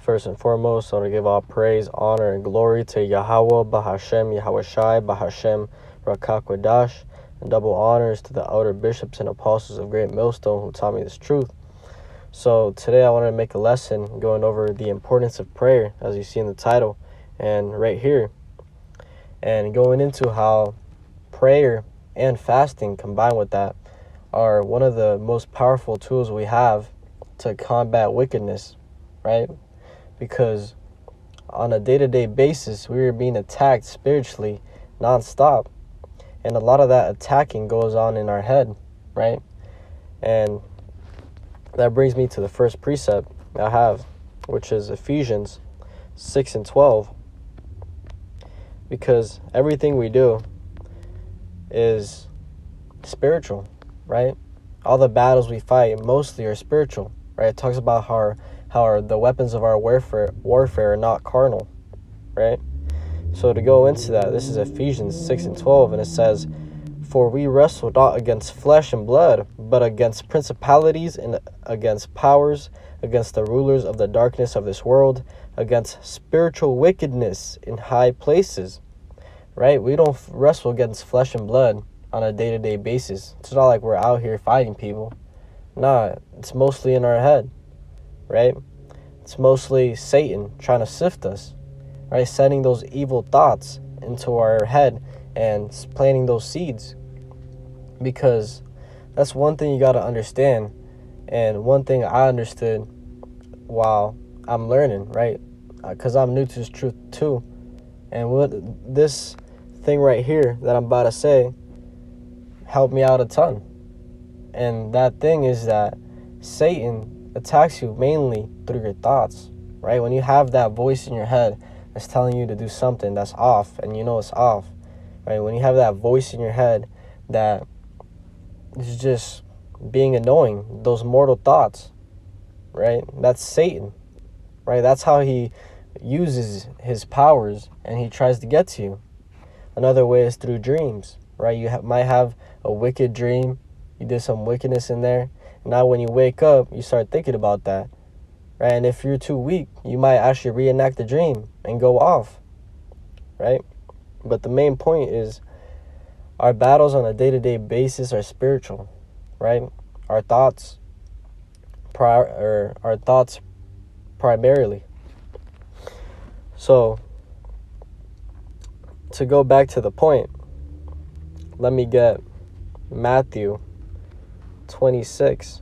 First and foremost, I want to give all praise, honor, and glory to Yahweh, Bahashem, Yahushai, Bahashem, Rakakwadash, and double honors to the elder bishops and apostles of Great Millstone who taught me this truth. So today I want to make a lesson going over the importance of prayer, as you see in the title, and right here, and going into how prayer and fasting combined with that are one of the most powerful tools we have to combat wickedness, right? Because on a day-to-day basis, we are being attacked spiritually nonstop. And a lot of that attacking goes on in our head, right? And that brings me to the first precept I have, which is Ephesians 6 and 12. Because everything we do is spiritual, right? All the battles we fight mostly are spiritual, right? It talks about how the weapons of our warfare are not carnal, right? So to go into that, this is Ephesians 6 and 12, and it says, "For we wrestle not against flesh and blood, but against principalities and against powers, against the rulers of the darkness of this world, against spiritual wickedness in high places." Right? We don't wrestle against flesh and blood on a day-to-day basis. It's not like we're out here fighting people. Nah, it's mostly in our head, right? It's mostly Satan trying to sift us, right? Sending those evil thoughts into our head and planting those seeds. Because that's one thing you got to understand, and one thing I understood while I'm learning, right? Because I'm new to this truth too. And what this thing right here that I'm about to say helped me out a ton. And that thing is that Satan attacks you mainly through your thoughts, right? When you have that voice in your head that's telling you to do something that's off, and you know it's off, right? When you have that voice in your head that is just being annoying, those mortal thoughts, right? That's Satan, right? That's how he uses his powers, and he tries to get to you. Another way is through dreams, right? You might have a wicked dream. You did some wickedness in there. Now when you wake up, you start thinking about that, right? And if you're too weak, you might actually reenact the dream and go off, right? But the main point is our battles on a day-to-day basis are spiritual, right? Our thoughts primarily. So, to go back to the point, let me get Matthew 26,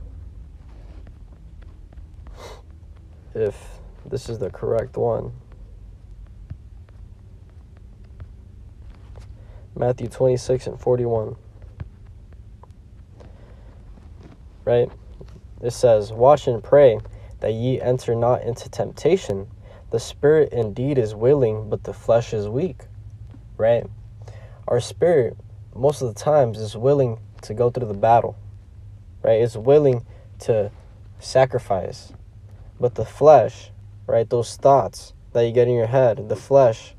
if this is the correct one. Matthew 26 and 41. Right? It says, "Watch and pray, that ye enter not into temptation. The spirit indeed is willing, but the flesh is weak." Right? Our spirit, most of the times, is willing to go through the battle. Right? It's willing to sacrifice. But the flesh, right, those thoughts that you get in your head, the flesh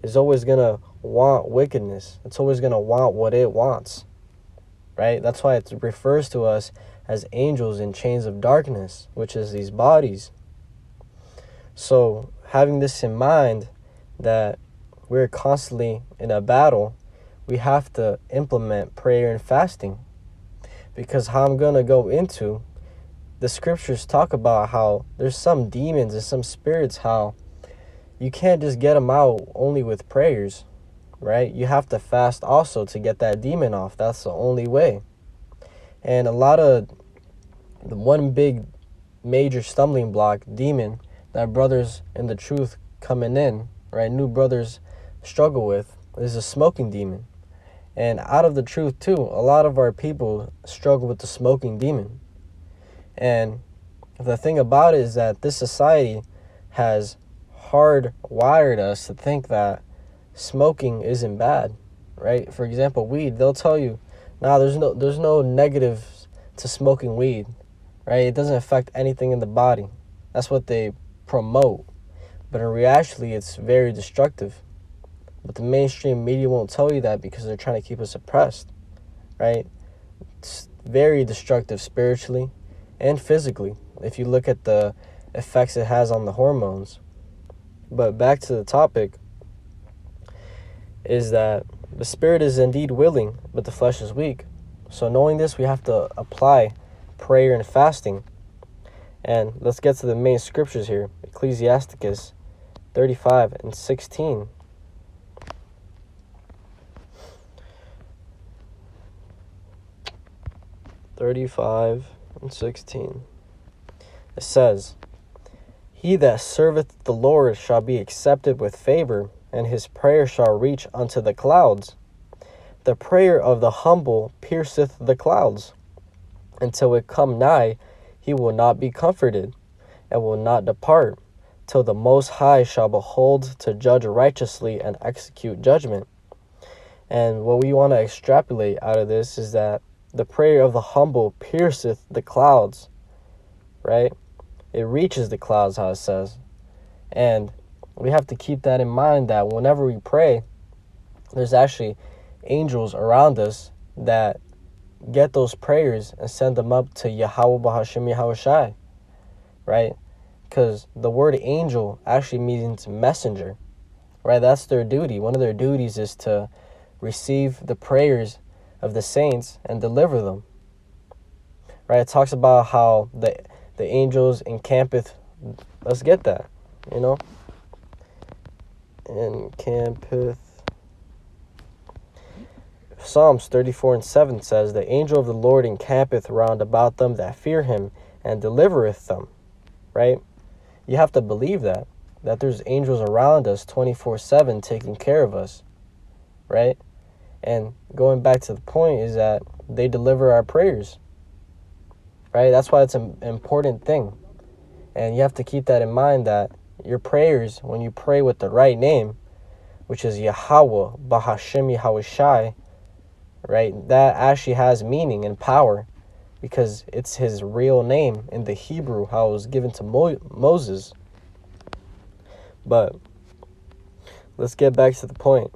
is always going to want wickedness. It's always going to want what it wants. Right? That's why it refers to us as angels in chains of darkness, which is these bodies. So, having this in mind, that we're constantly in a battle, we have to implement prayer and fasting. Because how I'm going to go into, the scriptures talk about how there's some demons and some spirits, how you can't just get them out only with prayers, right? You have to fast also to get that demon off. That's the only way. And a lot of the one big major stumbling block demon that brothers in the truth coming in, right, new brothers struggle with, is a smoking demon. And out of the truth too, a lot of our people struggle with the smoking demon. And the thing about it is that this society has hardwired us to think that smoking isn't bad, right? For example, weed, they'll tell you, nah, there's no negatives to smoking weed, right? It doesn't affect anything in the body. That's what they promote. But in reality, it's very destructive. But the mainstream media won't tell you that because they're trying to keep us oppressed, right? It's very destructive spiritually and physically. If you look at the effects it has on the hormones. But back to the topic, is that the spirit is indeed willing, but the flesh is weak. So knowing this, we have to apply prayer and fasting. And let's get to the main scriptures here. Ecclesiasticus 35:16. 35:16. It says, "He that serveth the Lord shall be accepted with favor, and his prayer shall reach unto the clouds. The prayer of the humble pierceth the clouds. Until it come nigh, he will not be comforted, and will not depart, till the Most High shall behold to judge righteously and execute judgment." And what we want to extrapolate out of this is that the prayer of the humble pierceth the clouds, right? It reaches the clouds, how it says. And we have to keep that in mind, that whenever we pray, there's actually angels around us that get those prayers and send them up to Yahweh Bahashem Yahushai, right? Because the word angel actually means messenger, right? That's their duty. One of their duties is to receive the prayers of the saints and deliver them, right? It talks about how the angels encampeth. Let's get that, encampeth. Psalms 34:7 says, "The angel of the Lord encampeth round about them that fear him, and delivereth them," right? You have to believe that there's angels around us 24/7 taking care of us, right? And going back to the point is that they deliver our prayers, right? That's why it's an important thing. And you have to keep that in mind, that your prayers, when you pray with the right name, which is Yahweh Bahashem Yahushai, right? That actually has meaning and power, because it's his real name in the Hebrew, how it was given to Moses. But let's get back to the point.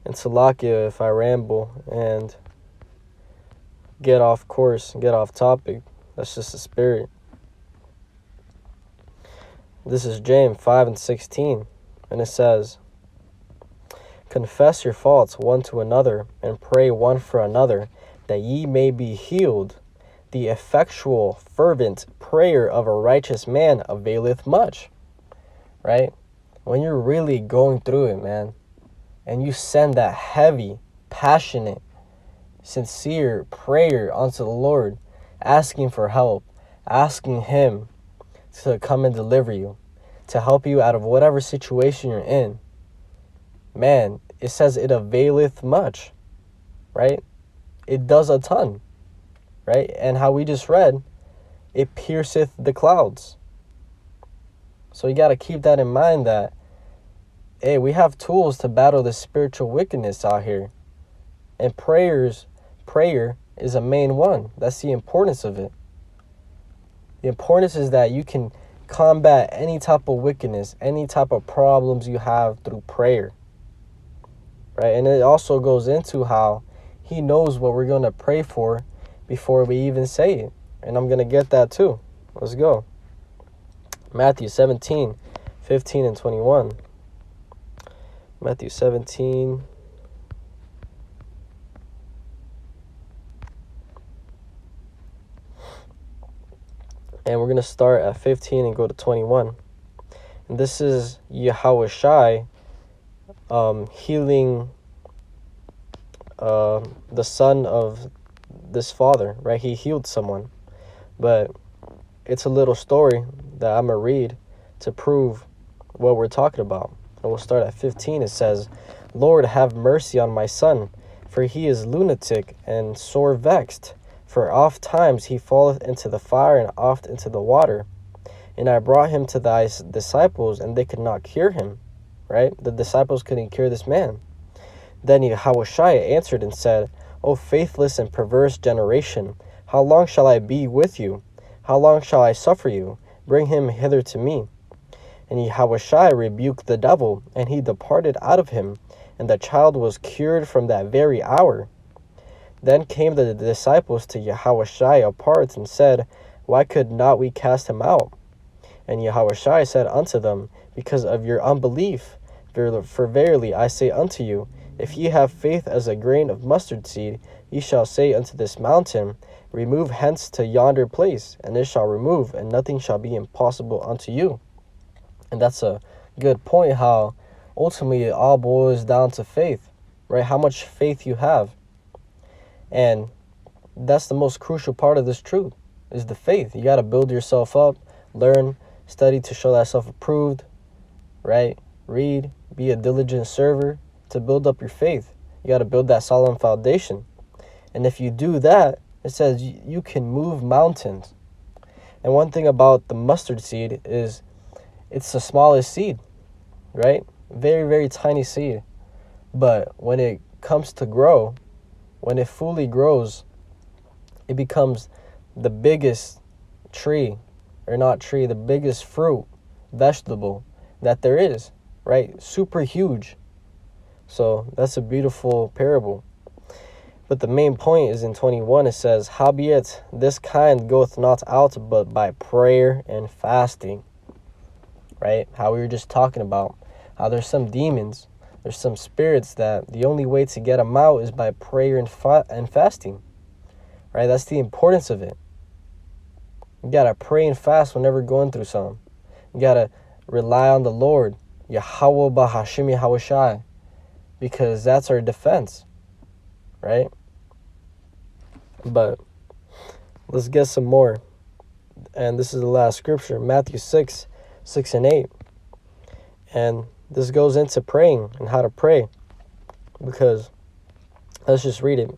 And Salakia if I ramble and get off course and get off topic. That's just the spirit. This is James 5:16, and it says, "Confess your faults one to another, and pray one for another, that ye may be healed. The effectual, fervent prayer of a righteous man availeth much." Right? When you're really going through it, man, and you send that heavy, passionate, sincere prayer unto the Lord, asking for help, asking him to come and deliver you, to help you out of whatever situation you're in, man, it says it availeth much, right? It does a ton, right? And how we just read, it pierceth the clouds. So you got to keep that in mind, that, hey, we have tools to battle the spiritual wickedness out here. And prayer is a main one. That's the importance of it. The importance is that you can combat any type of wickedness, any type of problems you have through prayer. Right? And it also goes into how he knows what we're going to pray for before we even say it. And I'm going to get that too. Let's go. Matthew 17:15 and 21. Matthew 17. And we're going to start at 15 and go to 21. And this is Yahushai healing the son of this father, right? He healed someone. But it's a little story that I'm going to read to prove what we're talking about. And we'll start at 15. It says, "Lord, have mercy on my son, for he is lunatic and sore vexed. For oft times he falleth into the fire, and oft into the water. And I brought him to thy disciples, and they could not cure him." Right? The disciples couldn't cure this man. Then Yahushua answered and said, "O faithless and perverse generation, how long shall I be with you? How long shall I suffer you? Bring him hither to me." And Yahushua rebuked the devil, and he departed out of him, and the child was cured from that very hour. Then came the disciples to Yahushua apart and said, Why could not we cast him out? And Yahushua said unto them, Because of your unbelief. For verily I say unto you, if ye have faith as a grain of mustard seed, ye shall say unto this mountain, Remove hence to yonder place, and it shall remove, and nothing shall be impossible unto you. And that's a good point, how ultimately it all boils down to faith, right? How much faith you have. And that's the most crucial part of this truth, is the faith. You got to build yourself up, learn, study to show thyself approved, right? Read, be a diligent server to build up your faith. You got to build that solid foundation. And if you do that, it says you can move mountains. And one thing about the mustard seed is it's the smallest seed, right? Very, very tiny seed. But when it comes to grow, when it fully grows, it becomes the biggest tree, or not tree, the biggest fruit, vegetable that there is, right? Super huge. So that's a beautiful parable. But the main point is in 21, it says, Howbeit this kind goeth not out but by prayer and fasting. Right? How we were just talking about. How there's some demons, there's some spirits that the only way to get them out is by prayer and fasting. Right? That's the importance of it. You got to pray and fast whenever going through something. You got to rely on the Lord. Yahweh Bahashim Yahushai. Because that's our defense. Right? But let's get some more. And this is the last scripture, Matthew 6 and 8. And this goes into praying and how to pray. Because let's just read it.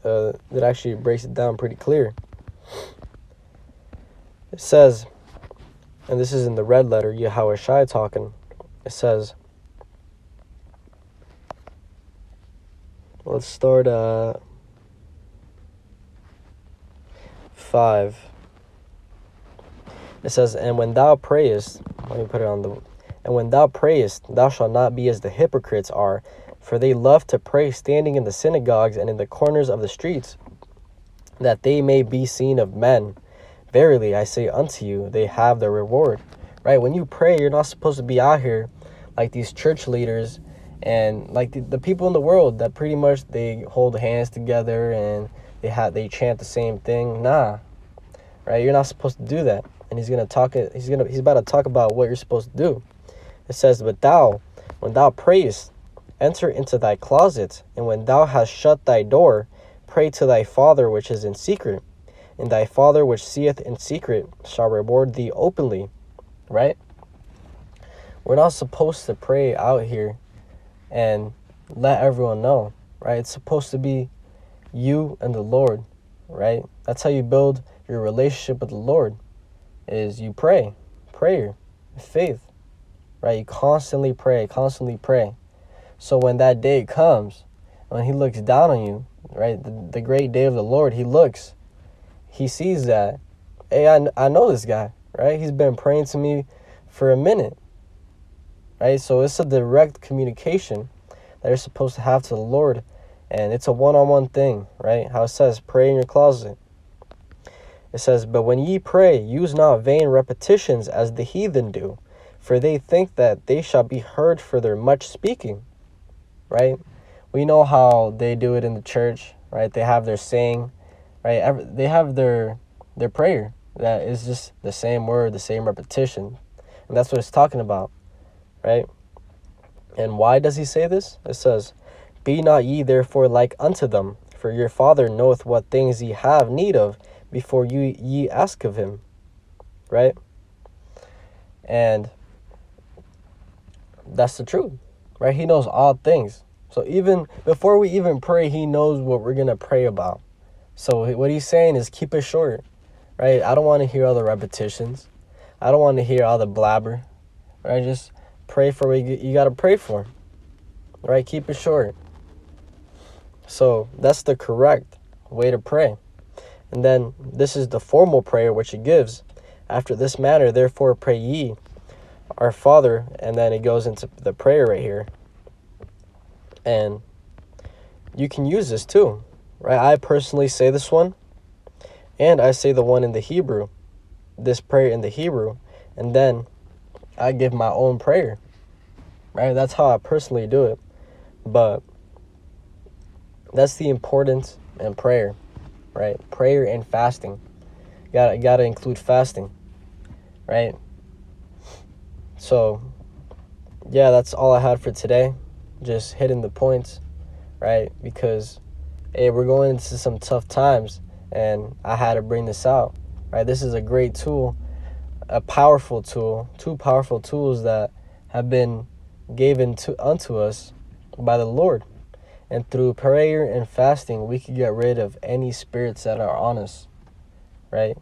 It actually breaks it down pretty clear. It says, and this is in the red letter, Yahushai talking. It says, let's start 5. It says, and when thou prayest, and when thou prayest, thou shalt not be as the hypocrites are, for they love to pray standing in the synagogues and in the corners of the streets, that they may be seen of men. Verily, I say unto you, they have their reward. Right? When you pray, you're not supposed to be out here like these church leaders and like the people in the world that pretty much they hold hands together and they chant the same thing. Nah. Right? You're not supposed to do that. And he's about to talk about what you're supposed to do. It says, but thou, when thou prayest, enter into thy closet, and when thou hast shut thy door, pray to thy Father which is in secret, and thy Father which seeth in secret shall reward thee openly. Right? We're not supposed to pray out here and let everyone know. Right? It's supposed to be you and the Lord. Right? That's how you build your relationship with the Lord, is you pray. Prayer. Faith. Right? You constantly pray. So when that day comes, when he looks down on you, right, the great day of the Lord, he sees that, hey, I know this guy, right? He's been praying to me for a minute, right? So it's a direct communication that you're supposed to have to the Lord, and it's a one-on-one thing, right? How it says, pray in your closet. It says, but when ye pray, use not vain repetitions as the heathen do, for they think that they shall be heard for their much speaking. Right? We know how they do it in the church, right? They have their saying, right? They have their prayer that is just the same word, the same repetition. And that's what it's talking about, right? And why does he say this? It says, be not ye therefore like unto them, for your Father knoweth what things ye have need of before ye ask of him. Right? And that's the truth, right? He knows all things. So even before we even pray, he knows what we're going to pray about. So what he's saying is keep it short, right? I don't want to hear all the repetitions. I don't want to hear all the blabber, right? Just pray for what you got to pray for, right? Keep it short. So that's the correct way to pray. And then this is the formal prayer which he gives. After this manner, therefore pray ye, our Father, and then it goes into the prayer right here. And you can use this too, right? I personally say this one, and I say the one in the Hebrew, this prayer in the Hebrew, and then I give my own prayer, right? That's how I personally do it. But that's the importance in prayer, right? Prayer and fasting. Gotta include fasting, right? So, yeah, that's all I had for today. Just hitting the points, right? Because, hey, we're going into some tough times, and I had to bring this out, right? This is a great tool, a powerful tool, two powerful tools that have been given unto us by the Lord. And through prayer and fasting, we can get rid of any spirits that are on us, right?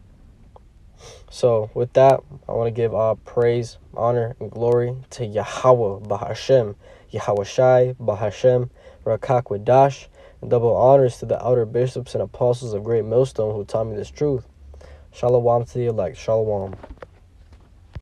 So with that, I want to give all praise, honor, and glory to Yahweh Bahashem, Yahweh Shai Bahashem, Rakak Wadash, and double honors to the outer bishops and apostles of Great Millstone who taught me this truth. Shalom to the elect. Shalom.